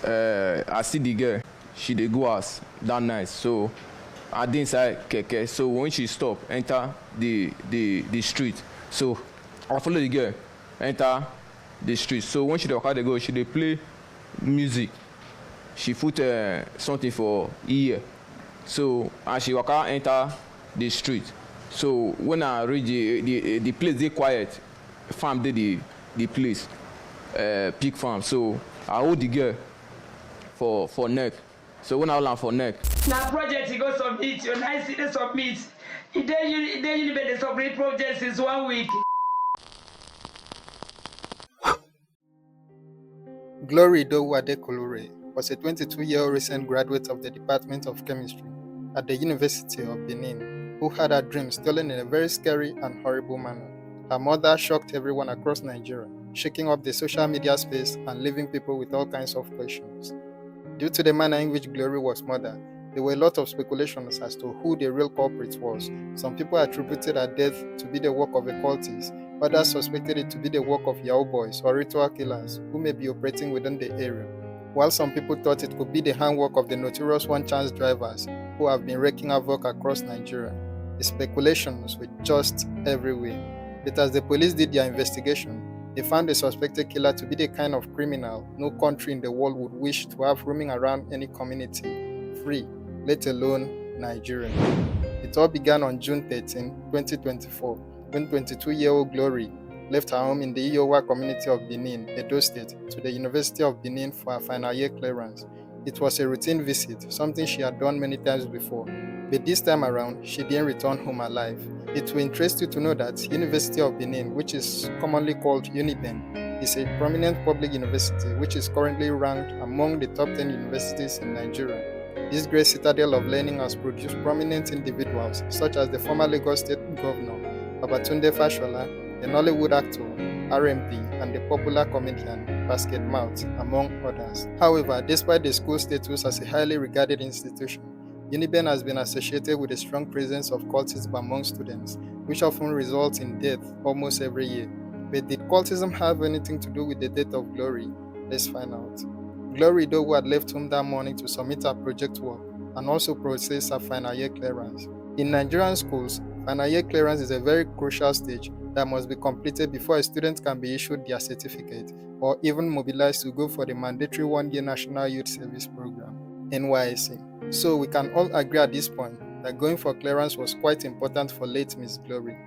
I see the girl. She dey go house that night. So I dey inside keke. So when she stop, enter the street. So I follow the girl, enter the street. So when she dey waka dey go, she dey play music. She put something for ear. So as she waka enter the street. So when I reach the place dey quiet, farm dey the place, pig farm. So I hold the girl for neck. So when I hold am for neck. Now project you go submit, your nice they submit. Then you better submit project since 1 week. Glory Idowu Adekolure was a 22-year-old recent graduate of the Department of Chemistry at the University of Benin, who had her dreams stolen in a very scary and horrible manner. Her mother shocked everyone across Nigeria, shaking up the social media space and leaving people with all kinds of questions. Due to the manner in which Glory was murdered, there were a lot of speculations as to who the real culprit was. Some people attributed her death to be the work of a cultist, others suspected it to be the work of Yahoo boys or ritual killers who may be operating within the area, while some people thought it could be the handwork of the notorious one-chance drivers who have been wreaking havoc across Nigeria. The speculations were just everywhere. But as the police did their investigation, they found the suspected killer to be the kind of criminal no country in the world would wish to have roaming around any community, free, let alone Nigeria. It all began on June 13, 2024, when 22-year-old Glory left her home in the Iyowa community of Benin, Edo State, to the University of Benin for her final year clearance. It was a routine visit, something she had done many times before, but this time around, she didn't return home alive. It will interest you to know that University of Benin, which is commonly called UNIBEN, is a prominent public university which is currently ranked among the top 10 universities in Nigeria. This great citadel of learning has produced prominent individuals such as the former Lagos State Governor, Babatunde Fashola, the Nollywood actor, R&B, and the popular comedian, Basket Mouth, among others. However, despite the school status as a highly regarded institution, UNIBEN has been associated with a strong presence of cultism among students, which often results in death almost every year. But did cultism have anything to do with the death of Glory? Let's find out. Glory Idowu had left home that morning to submit her project work and also process her final year clearance. In Nigerian schools, final year clearance is a very crucial stage that must be completed before a student can be issued their certificate or even mobilized to go for the mandatory one-year National Youth Service Program, NYSC. So we can all agree at this point that going for clearance was quite important for late Miss Glory.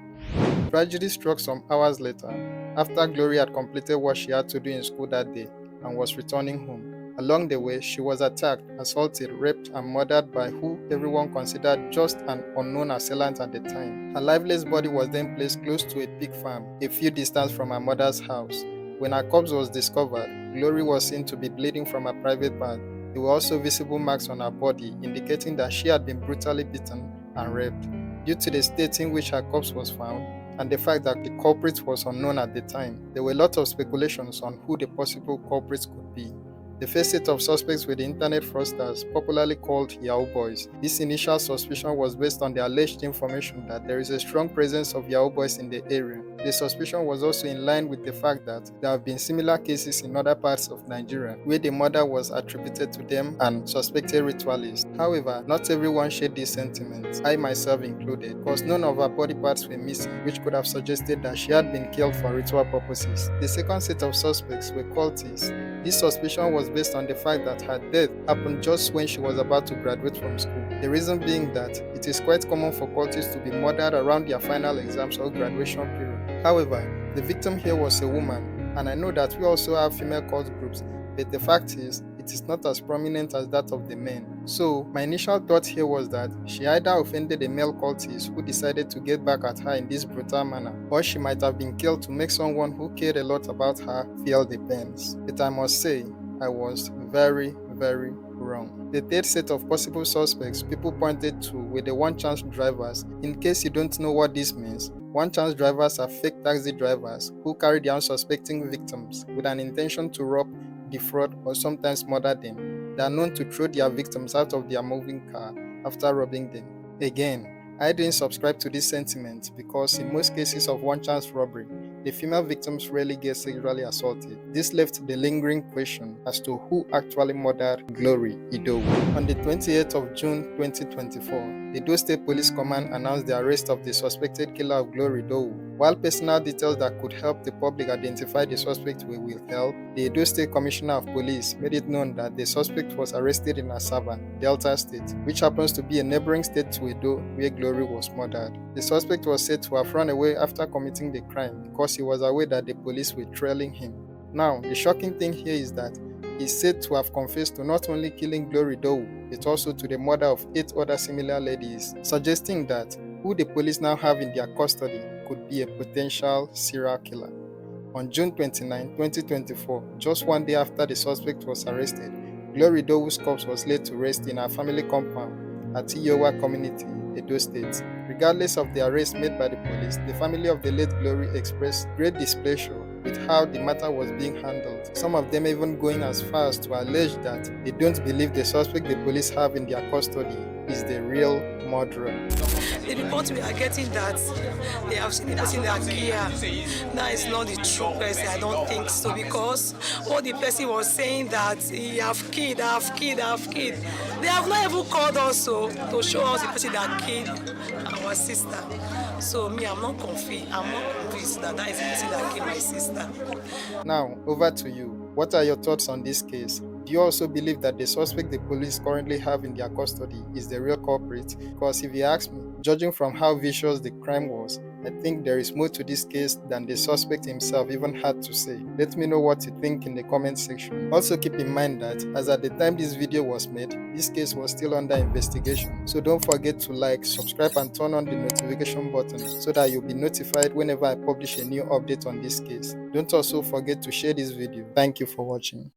Tragedy struck some hours later, after Glory had completed what she had to do in school that day and was returning home. Along the way, she was attacked, assaulted, raped, and murdered by who everyone considered just an unknown assailant at the time. Her lifeless body was then placed close to a pig farm, a few distance from her mother's house. When her corpse was discovered, Glory was seen to be bleeding from her private part. There were also visible marks on her body, indicating that she had been brutally beaten and raped. Due to the state in which her corpse was found, and the fact that the culprit was unknown at the time, there were a lot of speculations on who the possible culprits could be. The first set of suspects were the internet fraudsters, popularly called Yahoo boys. This initial suspicion was based on the alleged information that there is a strong presence of Yahoo boys in the area. The suspicion was also in line with the fact that there have been similar cases in other parts of Nigeria where the murder was attributed to them and suspected ritualists. However, not everyone shared these sentiments, I myself included, because none of her body parts were missing, which could have suggested that she had been killed for ritual purposes. The second set of suspects were cultists. This suspicion was based on the fact that her death happened just when she was about to graduate from school. The reason being that it is quite common for cultists to be murdered around their final exams or graduation period. However, the victim here was a woman, and I know that we also have female cult groups, but the fact is, it is not as prominent as that of the men. So, my initial thought here was that she either offended a male cultist who decided to get back at her in this brutal manner, or she might have been killed to make someone who cared a lot about her feel the pains. But I must say, I was very, very wrong. The third set of possible suspects people pointed to were the one-chance drivers. In case you don't know what this means, one-chance drivers are fake taxi drivers who carry their unsuspecting victims with an intention to rob, defraud, or sometimes murder them. They are known to throw their victims out of their moving car after robbing them. Again, I didn't subscribe to this sentiment because in most cases of one-chance robbery, the female victims rarely get sexually assaulted. This left the lingering question as to who actually murdered Glory Idowu. On the 28th of June 2024, the Edo State Police Command announced the arrest of the suspected killer of Glory Idowu. While personal details that could help the public identify the suspect were withheld, the Edo State Commissioner of Police made it known that the suspect was arrested in Asaba, Delta State, which happens to be a neighboring state to Edo, where Glory was murdered. The suspect was said to have run away after committing the crime because he was aware that the police were trailing him. Now, the shocking thing here is that he is said to have confessed to not only killing Glory Idowu, but also to the murder of 8 other similar ladies, suggesting that who the police now have in their custody could be a potential serial killer. On June 29, 2024, just one day after the suspect was arrested, Glory Idowu's corpse was laid to rest in her family compound at Iyowa Community, Edo State. Regardless of the arrest made by the police, the family of the late Glory expressed great displeasure with how the matter was being handled. Some of them even going as far as to allege that they don't believe the suspect the police have in their custody is the real murderer. The report we are getting that they have seen the person that killed. That is not the true person. I don't think so, because what the person was saying that he have killed. They have not even called us to show us the person that killed our sister. So me, I'm not convinced. I'm not convinced that is the person that killed my sister. Now, over to you. What are your thoughts on this case? Do you also believe that the suspect the police currently have in their custody is the real culprit? Because if you ask me, judging from how vicious the crime was, I think there is more to this case than the suspect himself even had to say. Let me know what you think in the comment section. Also keep in mind that as at the time this video was made, this case was still under investigation. So don't forget to like, subscribe and turn on the notification button so that you'll be notified whenever I publish a new update on this case. Don't also forget to share this video. Thank you for watching.